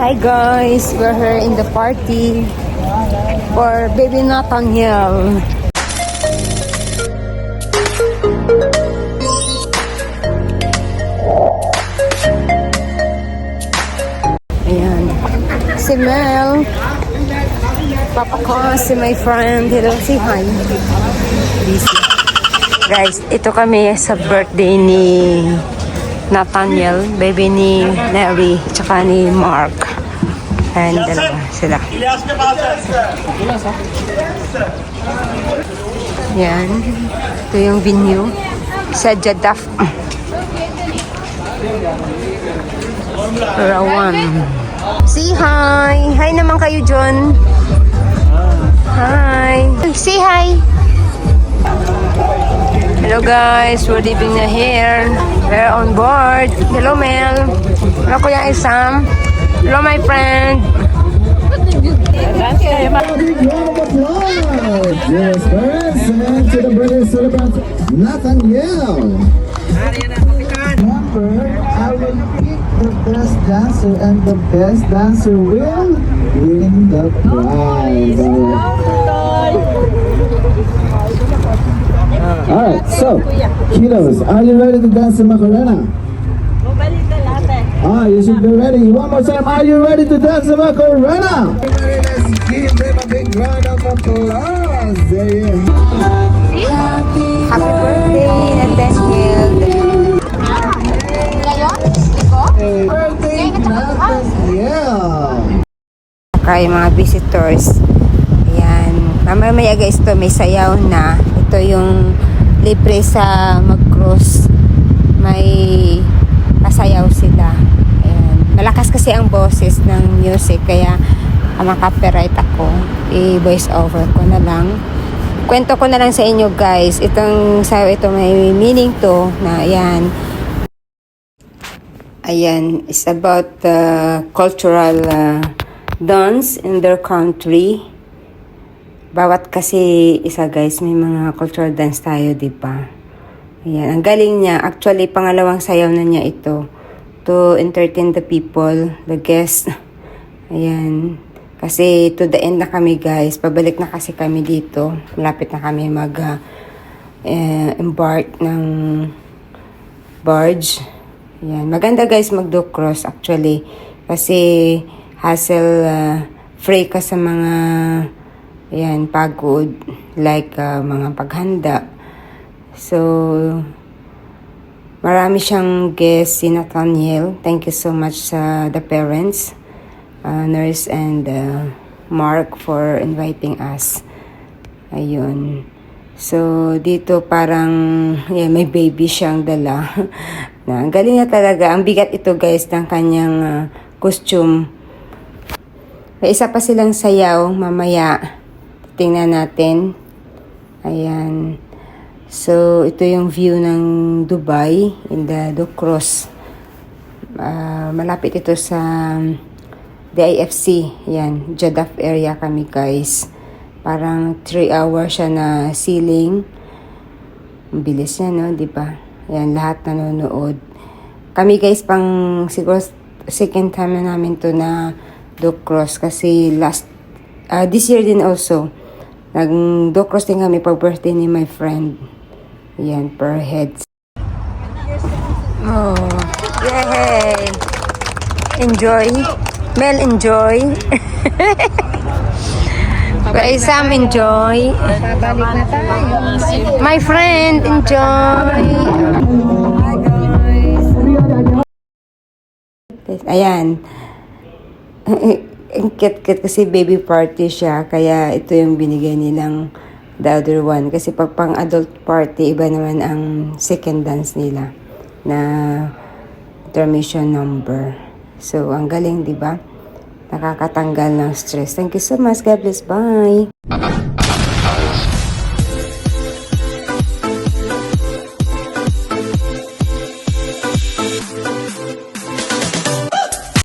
Hi guys, we're here in the party for baby Nathaniel. Ayan. Si Mel. Papa ko, si my friend. Hello, say hi. Busy. Guys, ito kami sa birthday ni Nathaniel, baby ni Mary, tsaka ni Mark. Ayan, dalawa sila. Yan. Ito yung venue sa Jeddah. Rawan. Say hi. Hi naman kayo, John. Hi. Say hi. Hello guys, we're leaving na here. We're on board. Hello Mel. Hello Kuya Isam. Hello my friend. Yes, parents, and to the birthday celebrant Nathaniel. Remember, I will pick the best dancer, and the best dancer will win the prize. Alright, so, kiddos, are you ready to dance the Macarena? You should be ready. One more time, are you ready to dance the Macarena? Let's give them a big round of applause. Happy birthday, Nathaniel. Birthday, Nathaniel. Kay mga visitors. Ayan. Mamaya guys, ito may sayaw na. Ito yung libre sa mag-cruise. May pasayaw sila. Ayan. Malakas kasi ang boses ng music. Kaya maka-copyright ako. I-voice over ko na lang. Kwento ko na lang sa inyo guys. Itong sayaw ito may meaning to na ayan. Ayan. It's about cultural dance in their country. Bawat kasi isa guys, may mga cultural dance tayo, di ba? Ayan, ang galing niya. Actually, pangalawang sayaw na niya ito to entertain the people, the guests. Ayan. Kasi to the end na kami guys. Pabalik na kasi kami dito. Malapit na kami embark ng barge. Ayan. Maganda guys mag-do cross actually. Kasi hassle free ka sa mga ayan, pagod like mga paghanda. So marami siyang guests si Nathaniel. Thank you so much sa the parents, Nurse and Mark for inviting us. Ayun. So dito parang yeah, may baby siyang dala. Na ang galing na talaga. Ang bigat ito guys ng kanyang costume. May isa pa silang sayaw mamaya. Tingnan natin. Ayan. So, ito yung view ng Dubai in the Ducros. Malapit ito sa DIFC. Ayan. Jeddah area kami guys. Parang 3 hours siya na sailing. Ang bilis niya, no? Diba? Ayan. Lahat nanonood. Kami guys, pang siguro second time na namin to na Ducros. Kasi this year din also. Nag-do-cross din kami pag birthday ni my friend. Yan, per heads. Oh, yay! Enjoy. Mel, enjoy. Kaya Sam, enjoy. Babalik na tayo. My friend, enjoy. Hi, guys. Ayan. Ang cute kasi baby party siya. Kaya ito yung binigay nilang the other one. Kasi pag pang adult party, iba naman ang second dance nila na intermission number. So, ang galing, di ba? Nakakatanggal ng stress. Thank you so much. God bless. Bye!